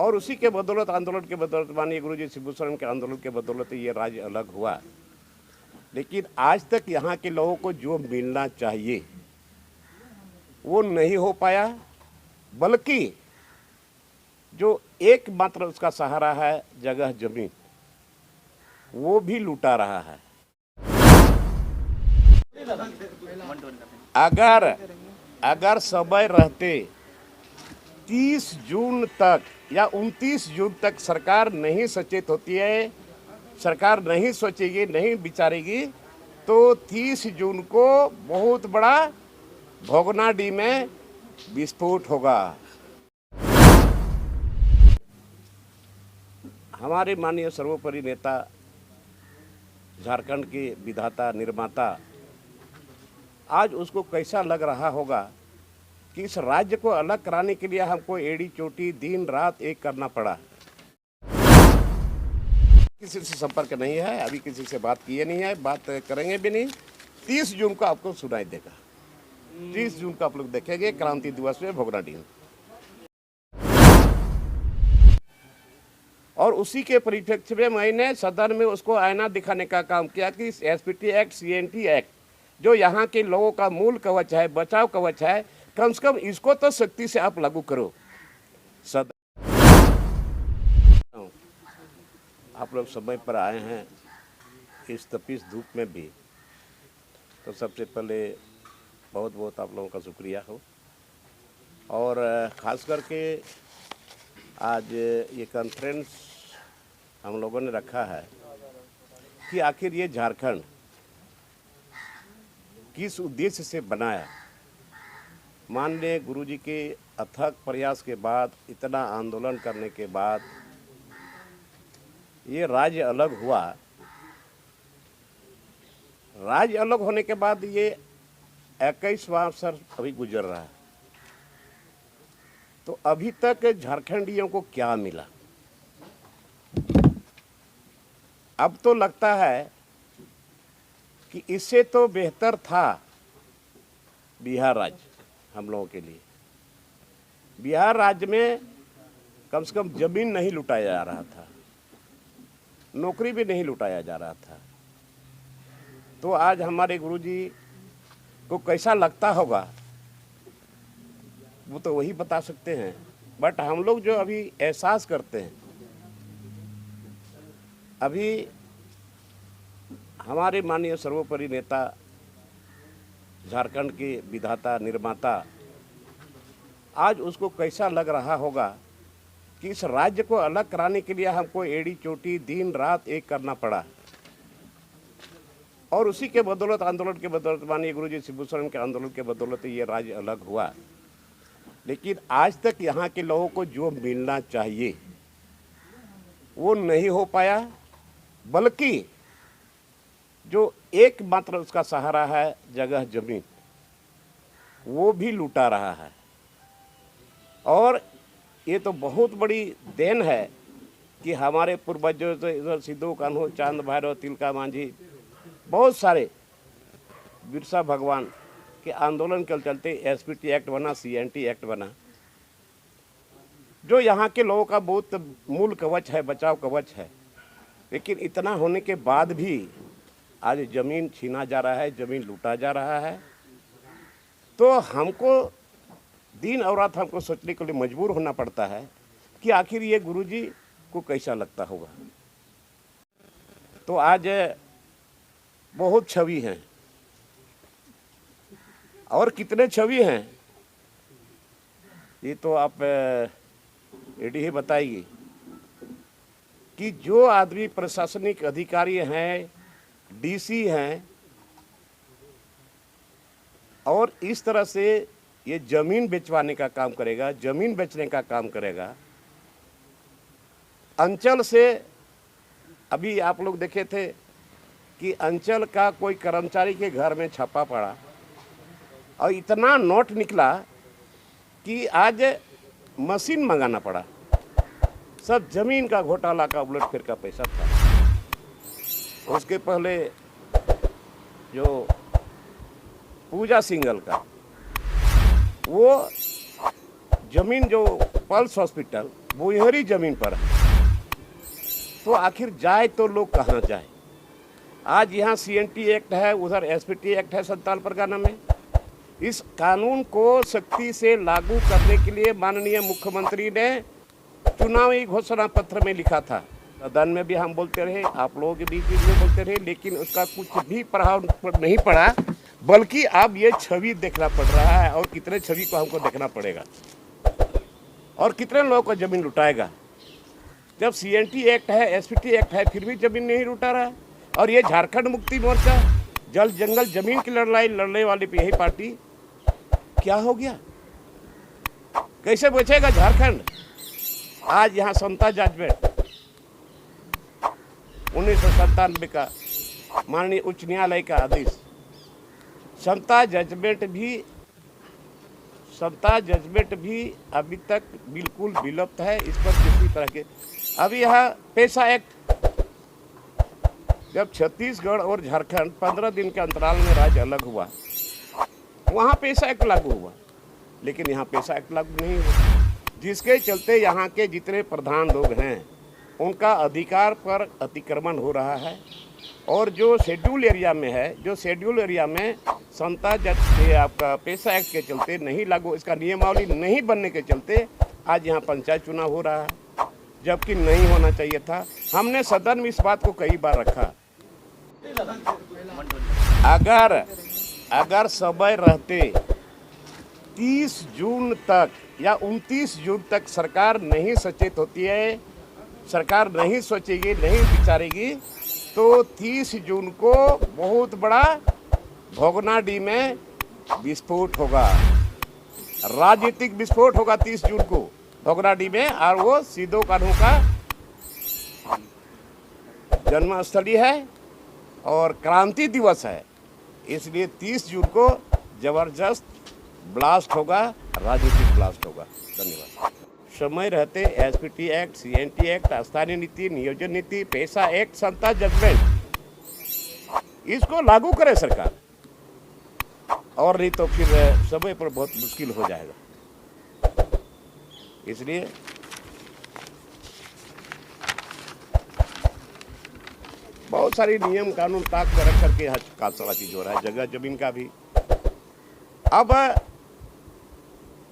और उसी के बदौलत, आंदोलन के बदौलत, माननीय गुरुजी शिबू सोरेन के आंदोलन के बदौलत ये राज्य अलग हुआ। लेकिन आज तक यहाँ के लोगों को जो मिलना चाहिए वो नहीं हो पाया, बल्कि जो एकमात्र उसका सहारा है जगह जमीन, वो भी लूटा रहा है। अगर समय रहते 30 जून तक या 29 जून तक सरकार नहीं सचेत होती है, सरकार नहीं सोचेगी, नहीं विचारेगी, तो 30 जून को बहुत बड़ा भोगनाडीह में विस्फोट होगा। हमारे माननीय सर्वोपरि नेता, झारखंड के विधाता, निर्माता, आज उसको कैसा लग रहा होगा कि इस राज्य को अलग कराने के लिए हमको एड़ी चोटी दिन रात एक करना पड़ा। किसी से संपर्क नहीं है, अभी किसी से बात किए नहीं है, बात करेंगे भी नहीं। 30 जून को आपको सुनाई देगा, 30 जून को आप लोग देखेंगे क्रांति दिवस में भोगनाडीह। और उसी के परिप्रेक्ष्य में मैंने सदन में उसको आईना दिखाने का काम किया कि एसपीटी एक्ट, सीएनटी एक्ट, जो यहाँ के लोगों का मूल कवच है, बचाव कवच है, कम से कम इसको तो सख्ती से आप लागू करो। आप लोग समय पर आए हैं इस तपीस धूप में भी, तो सबसे पहले बहुत बहुत आप लोगों का शुक्रिया हो। और ख़ास करके आज ये कॉन्फ्रेंस हम लोगों ने रखा है कि आखिर ये झारखंड किस उद्देश्य से बनाया। माननीय गुरुजी के अथक प्रयास के बाद, इतना आंदोलन करने के बाद ये राज्य अलग हुआ। राज्य अलग होने के बाद ये 21वां वर्ष अभी गुजर रहा है, तो अभी तक झारखंडियों को क्या मिला? अब तो लगता है कि इससे तो बेहतर था बिहार राज्य हम लोगों के लिए। बिहार राज्य में कम से कम जमीन नहीं लुटाया जा रहा था, नौकरी भी नहीं लुटाया जा रहा था। तो आज हमारे गुरुजी को कैसा लगता होगा वो तो वही बता सकते हैं। बट हम लोग जो अभी एहसास करते हैं, अभी हमारे माननीय सर्वोपरि नेता, झारखंड के विधाता, निर्माता, आज उसको कैसा लग रहा होगा कि इस राज्य को अलग कराने के लिए हमको एड़ी चोटी दिन रात एक करना पड़ा। और उसी के बदौलत, आंदोलन के बदौलत, माननीय गुरुजी शिबू सोरेन के आंदोलन के बदौलत ये राज्य अलग हुआ। लेकिन आज तक यहाँ के लोगों को जो मिलना चाहिए वो नहीं हो पाया, बल्कि जो एकमात्र उसका सहारा है जगह जमीन, वो भी लूटा रहा है। और ये तो बहुत बड़ी देन है कि हमारे पूर्वजों से इधर सिद्धू कान्हू, चांद भैरव, तिलका मांझी, बहुत सारे बिरसा भगवान के आंदोलन के चलते एसपीटी एक्ट बना, सीएनटी एक्ट बना, जो यहाँ के लोगों का बहुत मूल कवच है, बचाव कवच है। लेकिन इतना होने के बाद भी आज ज़मीन छीना जा रहा है, ज़मीन लूटा जा रहा है। तो हमको दिन और रात हमको सोचने के लिए मजबूर होना पड़ता है कि आखिर ये गुरुजी को कैसा लगता होगा। तो आज बहुत छवि हैं, और कितने छवि हैं ये तो आप एडी ही बताएगी कि जो आदमी प्रशासनिक अधिकारी हैं, डीसी हैं, और इस तरह से ये जमीन बेचवाने का काम करेगा, जमीन बेचने का काम करेगा। अंचल से अभी आप लोग देखे थे कि अंचल का कोई कर्मचारी के घर में छापा पड़ा और इतना नोट निकला कि आज मशीन मंगाना पड़ा। सब जमीन का घोटाला का उलट फिर का पैसा था। उसके पहले जो पूजा सिंगल का वो जमीन, जो पल्स हॉस्पिटल बोहरी जमीन पर है। तो आखिर जाए तो लोग कहाँ जाए? आज यहाँ CNT एक्ट है, उधर SPT एक्ट है संताल परगना में। इस कानून को सख्ती से लागू करने के लिए माननीय मुख्यमंत्री ने चुनावी घोषणा पत्र में लिखा था। सदन में भी हम बोलते रहे, आप लोगों के बीच में बोलते रहे, लेकिन उसका कुछ भी प्रभाव नहीं पड़ा, बल्कि अब ये छवि देखना पड़ रहा है। और कितने छवि को हमको देखना पड़ेगा और कितने लोगों को जमीन लुटाएगा? जब CNT एक्ट है, SPT एक्ट है, फिर भी जमीन नहीं लुटा रहा। और ये झारखंड मुक्ति मोर्चा, जल जंगल जमीन की लड़ाई लड़ने वाली यही पार्टी क्या हो गया? कैसे बचेगा झारखंड? आज यहाँ समता जजमेंट 1997 का माननीय उच्च न्यायालय का आदेश, समता जजमेंट भी अभी तक बिल्कुल विलुप्त है। इस पर किसी तरह के अभी यहाँ पेशा एक्ट, जब छत्तीसगढ़ और झारखंड 15 दिन के अंतराल में राज्य अलग हुआ, वहाँ पेशा एक्ट लागू हुआ, लेकिन यहाँ पेशा एक्ट लागू नहीं हुआ, जिसके चलते यहाँ के जितने प्रधान लोग हैं उनका अधिकार पर अतिक्रमण हो रहा है। और जो शेड्यूल एरिया में है, जो शेड्यूल एरिया में समता आपका पेशा एक्ट के चलते नहीं लागू, इसका नियमावली नहीं बनने के चलते आज यहाँ पंचायत चुनाव हो रहा है, जबकि नहीं होना चाहिए था। हमने सदन में इस बात को कई बार रखा। अगर समय रहते 30 जून तक या 29 जून तक सरकार नहीं सचेत होती है, सरकार नहीं सोचेगी, नहीं विचारेगी, तो 30 जून को बहुत बड़ा भोगनाडीह में विस्फोट होगा, राजनीतिक विस्फोट होगा 30 जून को भोगनाडीह में। और वो सिदो कान्हू का जन्मस्थली है और क्रांति दिवस है, इसलिए 30 जून को जबरदस्त ब्लास्ट होगा, राजनीतिक ब्लास्ट होगा। धन्यवाद। समय रहते SPT एक्ट, CNT एक्ट, स्थानीय नीति, नियोजन नीति, पेशा एक्ट, समता जजमेंट, इसको लागू करे सरकार, और नहीं तो फिर समय पर बहुत मुश्किल हो जाएगा। इसलिए बहुत सारी नियम कानून ताक में रख करके यहाँ का सारा चीज हो रहा है, जगह जमीन का भी। अब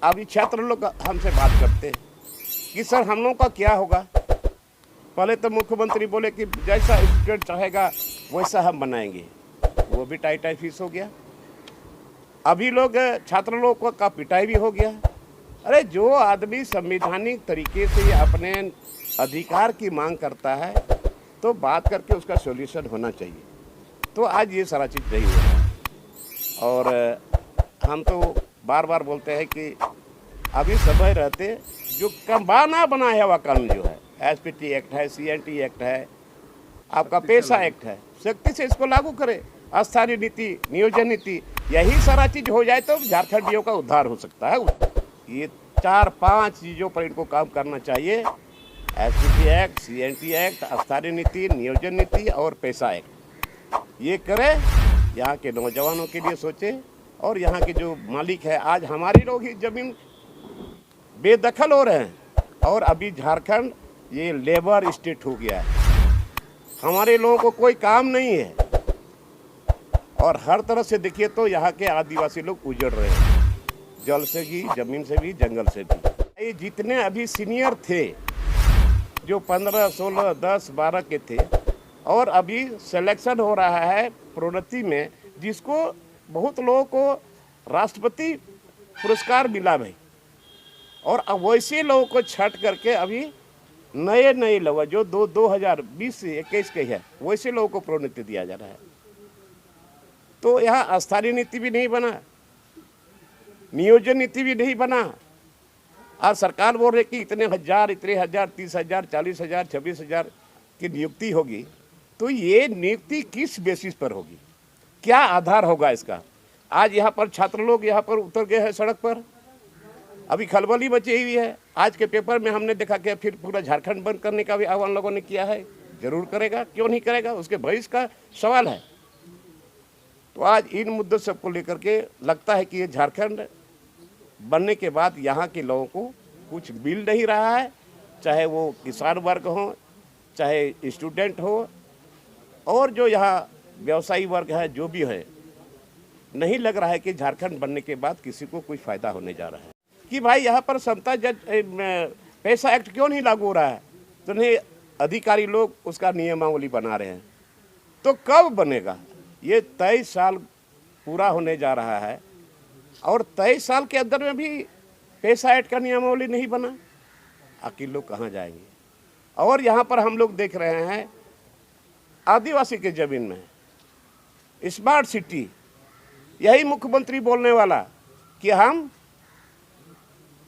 अभी छात्र लोग हमसे बात करते हैं कि सर हम लोग का क्या होगा। पहले तो मुख्यमंत्री बोले कि जैसा स्टूडेंट चाहेगा वैसा हम बनाएंगे, वो भी टाई फीस हो गया। अभी लोग छात्र लोगों का पिटाई भी हो गया। अरे जो आदमी संवैधानिक तरीके से अपने अधिकार की मांग करता है तो बात करके उसका सॉल्यूशन होना चाहिए। तो आज ये सारा चीज़ नहीं हो रहा। और हम तो बार बार बोलते हैं कि अभी समय रहते जो कम्बाना बनाया हुआ कानून जो है, SPT एक्ट है, CNT एक्ट है, आपका पेशा एक्ट है, सख्ती से इसको लागू करे। स्थानीय नीति, नियोजन नीति, यही सारा चीज हो जाए तो झारखंडियों का उद्धार हो सकता है। ये 4-5 चीज़ों पर इनको काम करना चाहिए। SPT एक्ट, CNT एक्ट, स्थानीय नीति, नियोजन नीति और पेशा एक्ट, ये करे, यहाँ के नौजवानों के लिए सोचे। और यहाँ के जो मालिक है, आज हमारे लोग ही जमीन बेदखल हो रहे हैं और अभी झारखंड ये लेबर स्टेट हो गया है, हमारे लोगों को कोई काम नहीं है। और हर तरह से देखिए तो यहाँ के आदिवासी लोग उजड़ रहे हैं, जल से भी, जमीन से भी, जंगल से भी। ये जितने अभी सीनियर थे जो 15, 16, 10, 12 के थे, और अभी सिलेक्शन हो रहा है प्रोन्नति में, जिसको बहुत लोगों को राष्ट्रपति पुरस्कार मिला भाई। और अब वैसे लोगों को छट करके अभी नए लोग जो 2020 से 21 के है, वैसे लोगों को प्रोन्नति दिया जा रहा है। तो यहाँ स्थानीय नीति भी नहीं बना, नियोजन नीति भी नहीं बना, और सरकार बोल रही कि इतने हजार 30,000, 40,000, 26,000 की नियुक्ति होगी। तो ये नियुक्ति किस बेसिस पर होगी, क्या आधार होगा इसका? आज यहाँ पर छात्र लोग यहाँ पर उतर गए हैं सड़क पर, अभी खलबली मची हुई है। आज के पेपर में हमने देखा कि फिर पूरा झारखंड बंद करने का भी आह्वान लोगों ने किया है। जरूर करेगा, क्यों नहीं करेगा, उसके भविष्य का सवाल है। तो आज इन मुद्दों सबको लेकर के लगता है कि ये झारखंड बनने के बाद यहाँ के लोगों को कुछ मिल नहीं रहा है। चाहे वो किसान वर्ग हो, चाहे स्टूडेंट हो, और जो यहाँ व्यवसायी वर्ग है, जो भी है, नहीं लग रहा है कि झारखंड बनने के बाद किसी को कोई फायदा होने जा रहा है। कि भाई यहाँ पर समता पैसा एक्ट क्यों नहीं लागू हो रहा है, तो नहीं अधिकारी लोग उसका नियमावली बना रहे हैं। तो कब बनेगा? ये 23 साल पूरा होने जा रहा है और 23 साल के अंदर में भी पैसा एक्ट का नियमावली नहीं बना। आखिर लोग कहाँ जाएंगे? और यहाँ पर हम लोग देख रहे हैं आदिवासी के जमीन में स्मार्ट सिटी, यही मुख्यमंत्री बोलने वाला कि हम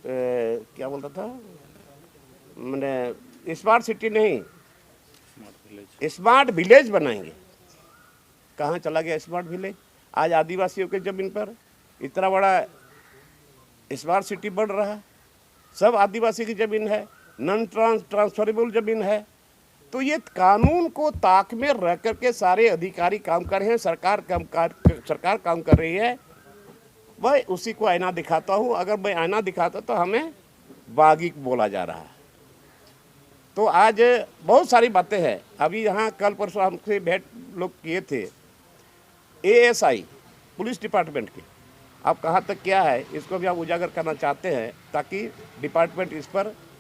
क्या बोलता था, मैंने स्मार्ट सिटी नहीं स्मार्ट विलेज बनाएंगे। कहाँ चला गया स्मार्ट विलेज? आज आदिवासियों के ज़मीन पर इतना बड़ा स्मार्ट सिटी बन रहा है, सब आदिवासी की ज़मीन है, नॉन ट्रांसफरेबल ज़मीन है। तो ये कानून को ताक में रख करके सारे अधिकारी काम कर रहे हैं, सरकार काम कर रही है। वह उसी को आईना दिखाता हूँ। अगर मैं आईना दिखाता तो हमें बागी बोला जा रहा है। तो आज बहुत सारी बातें हैं। अभी यहाँ कल परसों हमसे भेंट लोग किए थे ASI पुलिस डिपार्टमेंट के, अब कहाँ तक क्या है इसको भी आप उजागर करना चाहते हैं ताकि डिपार्टमेंट इस पर